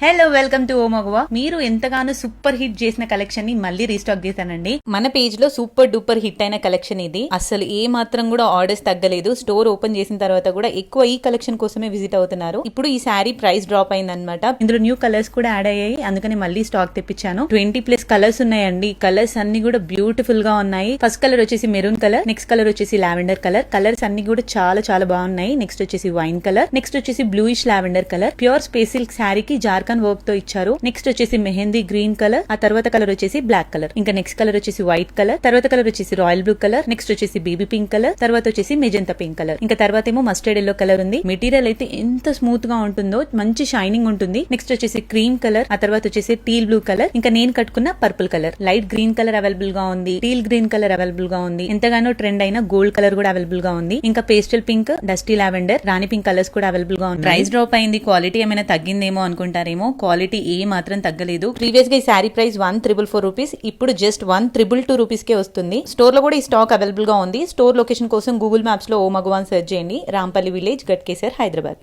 Hello welcome to ఓ మగవా. మీరు ఎంతగానో super hit చేసిన కలెక్షన్ ని మళ్ళీ రీస్టాక్ చేశానండి. మన పేజ్ లో సూపర్ డూపర్ హిట్ అయిన కలెక్షన్ ఇది. అసలు ఏ మాత్రం కూడా ఆర్డర్స్ తగ్గలేదు. స్టోర్ ఓపెన్ చేసిన తర్వాత కూడా ఎక్కువ ఈ కలెక్షన్ కోసమే విజిట్ అవుతున్నారు. ఇప్పుడు ఈ శారీ ప్రైస్ డ్రాప్ అయింది అనమాట. ఇందులో న్యూ కలర్స్ కూడా యాడ్ అయ్యాయి, అందుకని మళ్ళీ స్టాక్ తెప్పించాను. 20+ కలర్స్ ఉన్నాయండి. కలర్స్ అన్ని కూడా బ్యూటిఫుల్ గా ఉన్నాయి. ఫస్ట్ కలర్ వచ్చేసి మెరూన్ కలర్, నెక్స్ట్ కలర్ వచ్చేసి లావెండర్ కలర్. కలర్స్ అన్ని కూడా చాలా చాలా బాగున్నాయి. నెక్స్ట్ వచ్చేసి వైన్ కలర్, నెక్స్ట్ వచ్చేసి bluish lavender colour. Pure space silk శారీకి జార్ఖండ్ వర్క్ తో ఇచ్చారు. నెక్స్ట్ వచ్చేసి మెహందీ గ్రీన్ కలర్, ఆ తర్వాత కలర్ వచ్చేసి బ్లాక్ కలర్, ఇంకా నెక్స్ట్ కలర్ వచ్చేసి వైట్ కలర్, తర్వాత కలర్ వచ్చేసి రాయల్ బ్లూ కలర్, నెక్స్ట్ వచ్చేసి బేబీ పింక్ కలర్, తర్వాత వచ్చేసి మెజంతా పింక్ కలర్, ఇంకా తర్వాత ఏమో మస్టర్డ్ ఎల్లో కలర్ ఉంది. మెటీరియల్ అయితే ఎంత స్మూత్ గా ఉంటుందో, మంచి షైనింగ్ ఉంటుంది. నెక్స్ట్ వచ్చేసి క్రీమ్ కలర్, ఆ తర్వాత వచ్చేసి టీల్ బ్లూ కలర్, ఇంకా నేను కట్టుకున్న purple colour. Light green colour available గా ఉంది, టీల్ గ్రీన్ కలర్ అవైలబుల్ గా ఉంది, ఎంతగానో ట్రెండ్ అయిన గోల్డ్ కలర్ కూడా అవైలబుల్ గా ఉంది, ఇంకా పేస్టల్ పింక్, డస్టీ లావెండర్, రాణి పింక్ కలర్స్ కూడా అవైలబుల్ గా ఉంది. ప్రైస్ డ్రాప్ అయింది, క్వాలిటీ ఏమైనా తగ్గిందేమో అనుకుంటారేమో. క్వాలిటీ ఏ మాత్రం తగ్గలేదు. ప్రీవియస్ గా ఈ శారీ ప్రైస్ 1,444 రూపీస్, ఇప్పుడు జస్ట్ 1,222 రూపీస్ కే వస్తుంది. స్టోర్ లో కూడా ఈ స్టాక్ అవైలబుల్ గా ఉంది. స్టోర్ లొకేషన్ కోసం గూగుల్ మ్యాప్స్ లో ఓ మగవాన్ సెర్చ్ చేయండి. రాంపల్లి విలేజ్, గట్కేసర్, హైదరాబాద్.